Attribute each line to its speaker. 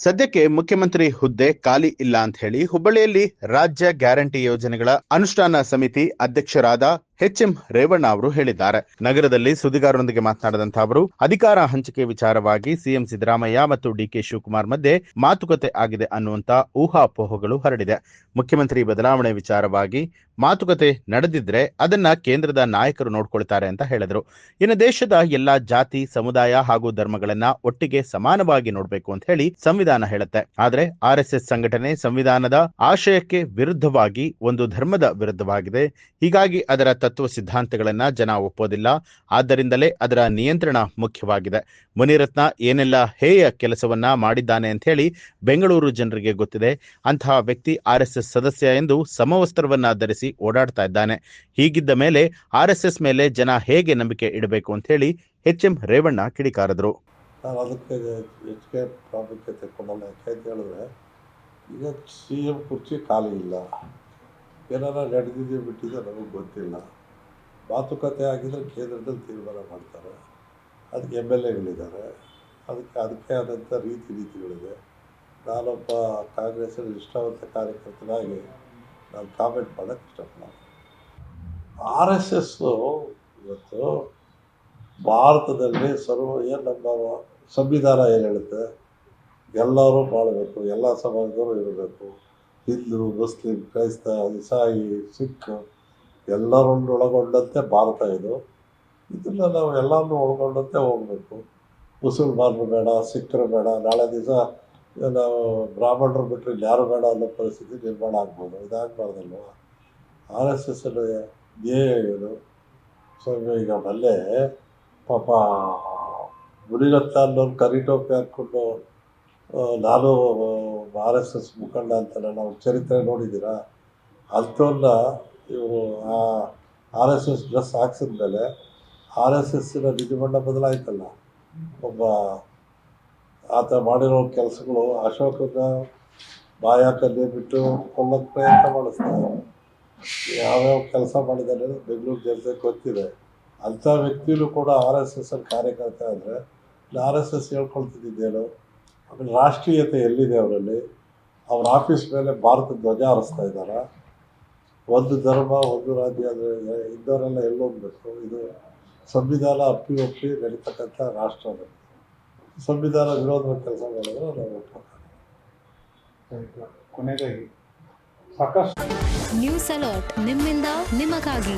Speaker 1: ಸದ್ಯಕ್ಕೆ ಮುಖ್ಯಮಂತ್ರಿ ಹುದ್ದೆ ಖಾಲಿ ಇಲ್ಲ ಅಂತ ಹೇಳಿ ಹುಬ್ಬಳ್ಳಿಯಲ್ಲಿ ರಾಜ್ಯ ಗ್ಯಾರಂಟಿ ಯೋಜನೆಗಳ ಅನುಷ್ಠಾನ ಸಮಿತಿ ಅಧ್ಯಕ್ಷರಾದ ಎಚ್.ಎಂ. ರೇವಣ್ಣ ಅವರು ಹೇಳಿದ್ದಾರೆ. ನಗರದಲ್ಲಿ ಸುದ್ದಿಗಾರರೊಂದಿಗೆ ಮಾತನಾಡಿದಂತಹ ಅವರು, ಅಧಿಕಾರ ಹಂಚಿಕೆ ವಿಚಾರವಾಗಿ ಸಿಎಂ ಸಿದ್ದರಾಮಯ್ಯ ಮತ್ತು ಡಿಕೆ ಶಿವಕುಮಾರ್ ಮಧ್ಯೆ ಮಾತುಕತೆ ಆಗಿದೆ ಅನ್ನುವಂತ ಊಹಾಪೋಹಗಳು ಹರಡಿದೆ. ಮುಖ್ಯಮಂತ್ರಿ ಬದಲಾವಣೆ ವಿಚಾರವಾಗಿ ಮಾತುಕತೆ ನಡೆದಿದ್ರೆ ಅದನ್ನ ಕೇಂದ್ರದ ನಾಯಕರು ನೋಡ್ಕೊಳ್ತಾರೆ ಅಂತ ಹೇಳಿದ್ರು. ಇನ್ನು ದೇಶದ ಎಲ್ಲಾ ಜಾತಿ, ಸಮುದಾಯ ಹಾಗೂ ಧರ್ಮಗಳನ್ನ ಒಟ್ಟಿಗೆ ಸಮಾನವಾಗಿ ನೋಡ್ಬೇಕು ಅಂತ ಹೇಳಿ ಸಂವಿಧಾನ ಹೇಳುತ್ತೆ. ಆದ್ರೆ ಆರ್ಎಸ್ಎಸ್ ಸಂಘಟನೆ ಸಂವಿಧಾನದ ಆಶಯಕ್ಕೆ ವಿರುದ್ಧವಾಗಿ ಒಂದು ಧರ್ಮದ ವಿರುದ್ಧವಾಗಿದೆ. ಹೀಗಾಗಿ ಅದರ ತತ್ವ ಸಿದ್ಧಾಂತಗಳನ್ನ ಜನ ಒಪ್ಪೋದಿಲ್ಲ. ಆದ್ದರಿಂದಲೇ ಅದರ ನಿಯಂತ್ರಣ ಮುಖ್ಯವಾಗಿದೆ. ಮುನಿರತ್ನ ಏನೆಲ್ಲ ಹೇಯ ಕೆಲಸವನ್ನ ಮಾಡಿದ್ದಾನೆ ಅಂತ ಹೇಳಿ ಬೆಂಗಳೂರು ಜನರಿಗೆ ಗೊತ್ತಿದೆ. ಅಂತಹ ವ್ಯಕ್ತಿ ಆರ್ಎಸ್ಎಸ್ ಸದಸ್ಯ ಎಂದು ಸಮವಸ್ತ್ರವನ್ನ ಧರಿಸಿ ಓಡಾಡ್ತಾ ಇದ್ದಾನೆ. ಹೀಗಿದ್ದ ಮೇಲೆ ಆರ್ಎಸ್ಎಸ್ ಮೇಲೆ ಜನ ಹೇಗೆ ನಂಬಿಕೆ ಇಡಬೇಕು ಅಂತ ಹೇಳಿ ಎಚ್.ಎಂ. ರೇವಣ್ಣ ಕಿಡಿಕಾರದ್ರು.
Speaker 2: ನಾನು ಅದಕ್ಕೆ ಹೆಚ್ಚಿಗೆ ಪ್ರಾಮುಖ್ಯತೆ ಕೊಡಲ್ಲ. ಯಾಕೆ ಹೇಳಿದ್ರೆ, ಈಗ CM ಕುರ್ಚಿ ಖಾಲಿ ಇಲ್ಲ, ಏನಾರ ನಡೆದಿದೆ ಬಿಟ್ಟಿದೆ ನಮಗೆ ಗೊತ್ತಿಲ್ಲ. ಮಾತುಕತೆ ಆಗಿದ್ರೆ ಕೇಂದ್ರದಲ್ಲಿ ತೀರ್ಮಾನ ಮಾಡ್ತಾರೆ. ಅದಕ್ಕೆ MLAಗಳಿದ್ದಾರೆ, ಅದಕ್ಕೆ ಆದಂಥ ರೀತಿಗಳಿದೆ. ನಾನೊಬ್ಬ ಕಾಂಗ್ರೆಸ್ಸಿನ ನಿಷ್ಠಾವಂತ ಕಾರ್ಯಕರ್ತನಾಗಿ ನಾನು ಕಾಮೆಂಟ್ ಮಾಡೋಕ್ಕೆ ಇಷ್ಟಪಡಲ್ಲ. RSS ಇವತ್ತು ಭಾರತದಲ್ಲಿ ನಮ್ಮ ಸಂವಿಧಾನ ಏನು ಹೇಳುತ್ತೆ, ಎಲ್ಲರೂ ಬಾಳಬೇಕು, ಎಲ್ಲ ಸಮಾಜದವರು ಇರಬೇಕು. ಹಿಂದೂ, ಮುಸ್ಲಿಂ, ಕ್ರೈಸ್ತ, ಇಸಾಯಿ, ಸಿಖ್ ಎಲ್ಲರನ್ನು ಒಳಗೊಂಡಂತೆ ಭಾರತ ಇದು. ಇದನ್ನು ನಾವು ಎಲ್ಲರನ್ನೂ ಒಳಗೊಂಡಂತೆ ಹೋಗಬೇಕು. ಮುಸಲ್ಮಾನರು ಬೇಡ, ಸಿಖ್ರು ಬೇಡ, ನಾಳೆ ದಿವಸ ನಾವು ಬ್ರಾಹ್ಮಣರು ಬಿಟ್ಟರೆ ಯಾರು ಬೇಡ ಅನ್ನೋ ಪರಿಸ್ಥಿತಿ ನಿರ್ಮಾಣ ಆಗ್ಬೋದು. ಇದಾಗಬಾರ್ದಲ್ವ? RSS ಧ್ಯೇಯ ಏನು? ಸೊ ಈಗ ಮಲ್ಲೆ ಪಾಪ ಮುನಿರತ್ನ ಅನ್ನೋರು ಕರಿಟೋಪಿ ಹಾಕ್ಕೊಂಡು ನಾನು RSS ಮುಖಂಡ ಅಂತಾನೆ ನಾವು ಚರಿತ್ರೆ ನೋಡಿದ್ದೀರಾ? ಅಂಥವ್ರನ್ನ ಇವರು ಆ RSS ಡ್ರೆಸ್ ಹಾಕ್ಸಿದ ಮೇಲೆ RSSನ ನಿಜಬಣ್ಣ ಬದಲಾಯ್ತಲ್ಲ. ಒಬ್ಬ ಆತ ಮಾಡಿರೋ ಕೆಲಸಗಳು ಅಶೋಕನ ಬಾಯಾಕಲ್ಲಿ ಬಿಟ್ಟು ಕೊಲ್ಲಕ್ಕೆ ಪ್ರಯತ್ನ ಮಾಡಿಸ್ತಾರೆ. ಯಾವ್ಯಾವ ಕೆಲಸ ಮಾಡಿದ್ದಾರೆ ಬೆಂಗಳೂರು ಜನತೆ ಗೊತ್ತಿದೆ. ಅಂಥ ವ್ಯಕ್ತಿಯೂ ಕೂಡ RSS ಕಾರ್ಯಕರ್ತ ಅಂದರೆ RSS ಹೇಳ್ಕೊಳ್ತಿದ್ದೇನು? ಆಮೇಲೆ ರಾಷ್ಟ್ರೀಯತೆ ಎಲ್ಲಿದೆ ಅವರಲ್ಲಿ? ಅವ್ರ ಆಫೀಸ್ ಮೇಲೆ ಭಾರತ ಧ್ವಜ ಹಾರಿಸ್ತಾ ಇದ್ದಾರೆ. ಒಂದು ಧರ್ಮ ಒಂದು ರಾಜ್ಯ ಅಂದರೆ ಇದ್ದವರೆಲ್ಲ ಎಲ್ಲೋಗ್ಬೇಕು? ಇದು ಸಂವಿಧಾನ ಒಪ್ಪಿ ನಡೀತಕ್ಕಂಥ ರಾಷ್ಟ್ರ. ಸಂವಿಧಾನ ವಿರೋಧವಾಗಿ ಕೆಲಸ ಮಾಡಿದ್ರೆ ನಾವು ಒಪ್ಪಬೇಕು.
Speaker 3: ಕೊನೆಯದಾಗಿ ಸಾಕಷ್ಟು
Speaker 4: ನ್ಯೂಸ್ ಅಲರ್ಟ್ ನಿಮ್ಮಿಂದ ನಿಮಗಾಗಿ.